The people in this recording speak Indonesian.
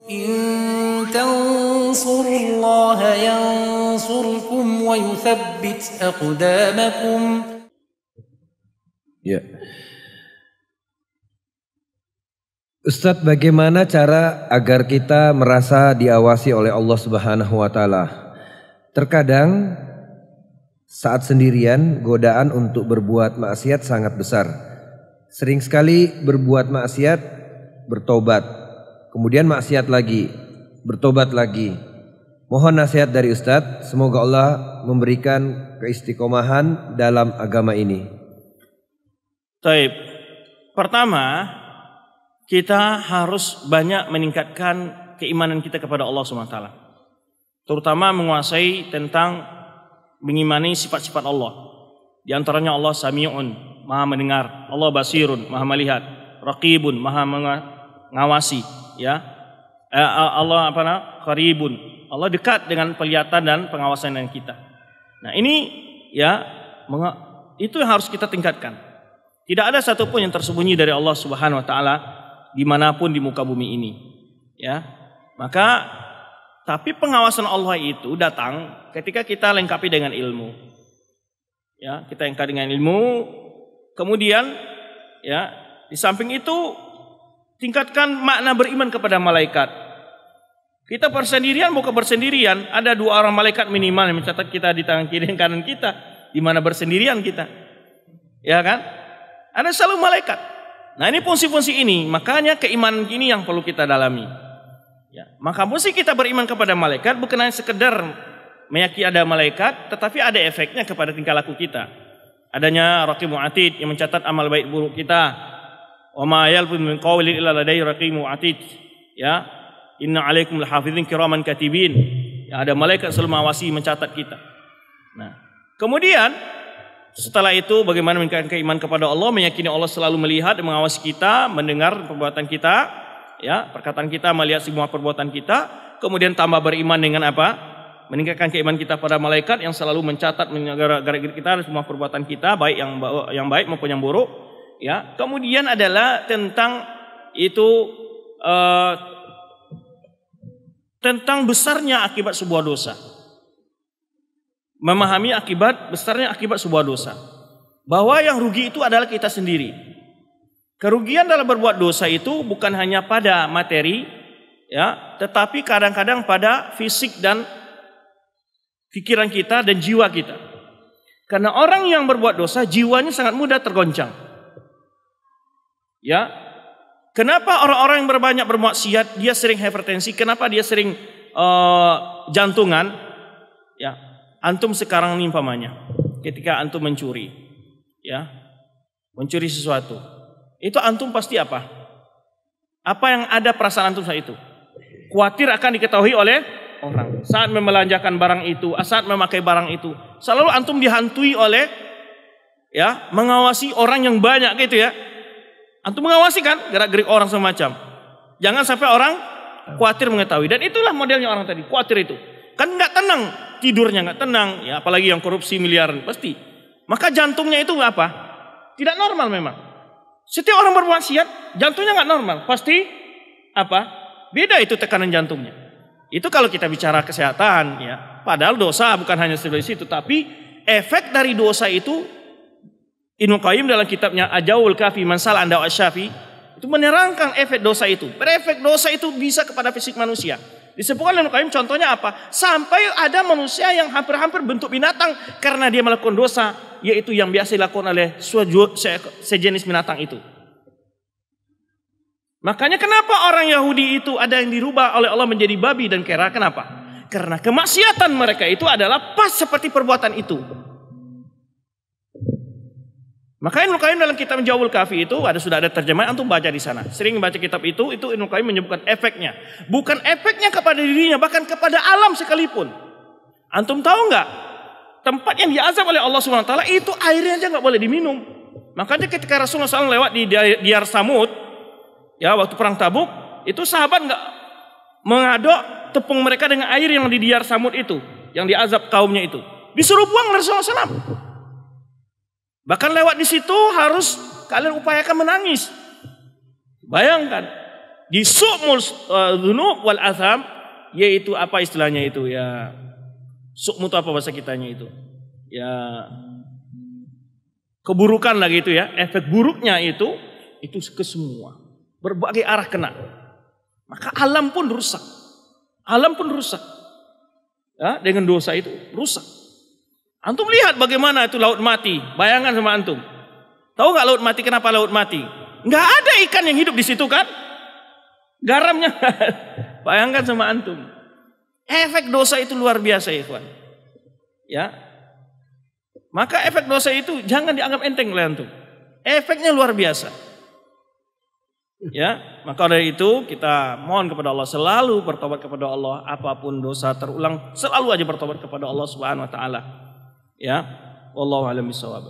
إن تنصروا الله ينصركم ويثبت أقدامكم. Ya. Ustadz, bagaimana cara agar kita merasa diawasi oleh Allah Subhanahu wa taala? Terkadang saat sendirian godaan untuk berbuat maksiat sangat besar. Sering sekali berbuat maksiat, bertobat, kemudian maksiat lagi, bertobat lagi. Mohon nasihat dari Ustadz, semoga Allah memberikan keistiqomahan dalam agama ini. Taib. Pertama, kita harus banyak meningkatkan keimanan kita kepada Allah SWT. Terutama menguasai tentang mengimani sifat-sifat Allah. Di antaranya Allah Sami'un, Maha mendengar, Allah Basirun, Maha melihat, Raqibun, Maha mengawasi, ya. Allah Qaribun, Allah dekat dengan penglihatan dan pengawasan dengan kita. Nah, ini ya itu yang harus kita tingkatkan. Tidak ada satupun yang tersembunyi dari Allah Subhanahu wa taala dimanapun di muka bumi ini, ya. Maka tapi pengawasan Allah itu datang ketika kita lengkapi dengan ilmu, ya. Kita lengkapi dengan ilmu, kemudian ya di samping itu tingkatkan makna beriman kepada malaikat. Kita bersendirian, bukan bersendirian, ada 2 orang malaikat minimal yang mencatat kita di tangan kiri dan kanan kita. Di mana bersendirian kita, ya kan? Ada selalu malaikat. Nah, ini fungsi-fungsi ini, makanya keimanan ini yang perlu kita dalami. Ya, maka mesti kita beriman kepada malaikat bukan hanya sekedar meyakini ada malaikat, tetapi ada efeknya kepada tingkah laku kita. Adanya raqib atid yang mencatat amal baik buruk kita. Wa ma yalfizu min qawlin illa ladayhi raqibun atid. Ya, inna 'alaikum lahafizin kiraman katibin. Ya, ada malaikat selalu mengawasi, mencatat kita. Nah, kemudian setelah itu bagaimana meningkatkan keimanan kepada Allah, meyakini Allah selalu melihat dan mengawasi kita, mendengar perbuatan kita, ya, perkataan kita, melihat semua perbuatan kita. Kemudian tambah beriman dengan apa? Meningkatkan keimanan kita pada malaikat yang selalu mencatat gerak-gerik kita dan semua perbuatan kita, baik yang baik maupun yang buruk, ya. Kemudian adalah tentang itu tentang besarnya akibat sebuah dosa. Memahami besarnya akibat sebuah dosa. Bahwa yang rugi itu adalah kita sendiri. Kerugian dalam berbuat dosa itu bukan hanya pada materi, ya, tetapi kadang-kadang pada fisik dan pikiran kita dan jiwa kita. Karena orang yang berbuat dosa jiwanya sangat mudah tergoncang. Ya. Kenapa orang-orang yang berbanyak bermaksiat dia sering hipertensi? Kenapa dia sering jantungan? Ya. Antum sekarang ini umpamanya, ketika antum mencuri, ya, mencuri sesuatu, itu antum pasti apa? Apa yang ada perasaan antum saat itu? Khawatir akan diketahui oleh orang. Saat membelanjakan barang itu, saat memakai barang itu, selalu antum dihantui oleh, ya, mengawasi orang yang banyak gitu ya. Antum mengawasi kan gerak-gerik orang semacam. Jangan sampai orang khawatir mengetahui. Dan itulah modelnya orang tadi, khawatir itu. Kan nggak tenang, tidurnya nggak tenang, ya, apalagi yang korupsi miliaran pasti. Maka jantungnya itu apa? Tidak normal memang. Setiap orang bermaksiat, jantungnya nggak normal, pasti apa? Beda itu tekanan jantungnya. Itu kalau kita bicara kesehatan, ya. Padahal dosa bukan hanya seperti situ, tapi efek dari dosa itu, Ibnu Qayyim dalam kitabnya Ajaul Kafi Mansal Anda Asyafi itu menerangkan efek dosa itu. Berefek dosa itu bisa kepada fisik manusia. Disebutkan oleh Ibnu Qayyim contohnya apa? Sampai ada manusia yang hampir-hampir bentuk binatang karena dia melakukan dosa, yaitu yang biasa dilakukan oleh sejenis binatang itu. Makanya kenapa orang Yahudi itu ada yang dirubah oleh Allah menjadi babi dan kera? Kenapa? Karena kemaksiatan mereka itu adalah pas seperti perbuatan itu. Makanya Ibnu Qayyim dalam kitab Jawabul Kafi itu sudah ada terjemahan, antum baca di sana. Sering baca kitab itu Ibnu Qayyim menyebutkan efeknya. Bukan efeknya kepada dirinya, bahkan kepada alam sekalipun. Antum tahu nggak? Tempat yang diazab oleh Allah Subhanahu wa taala itu airnya aja nggak boleh diminum. Makanya ketika Rasulullah SAW lewat di Diyar Samud, ya, waktu perang Tabuk, itu sahabat nggak mengaduk tepung mereka dengan air yang di Diyar Samud itu, yang diazab kaumnya itu. Disuruh buang oleh Rasulullah SAW. Bahkan lewat di situ harus kalian upayakan menangis. Bayangkan, di su'mul dzunub wal atham, yaitu apa istilahnya itu ya? Su'mu itu apa bahasa kitanya itu? Ya keburukan lah gitu ya. Efek buruknya itu ke semua. Berbagai arah kena. Maka alam pun rusak. Alam pun rusak. Ya, dengan dosa itu rusak. Antum lihat bagaimana itu laut mati. Bayangkan sama antum. Tahu nggak laut mati? Kenapa laut mati? Nggak ada ikan yang hidup di situ kan? Garamnya. Bayangkan sama antum. Efek dosa itu luar biasa ya ikhwan. Ya. Maka efek dosa itu jangan dianggap enteng oleh antum. Efeknya luar biasa. Ya, maka dari itu kita mohon kepada Allah, selalu bertobat kepada Allah, apapun dosa terulang selalu aja bertobat kepada Allah Subhanahu wa taala. Ya, wallahu a'lam bishawab.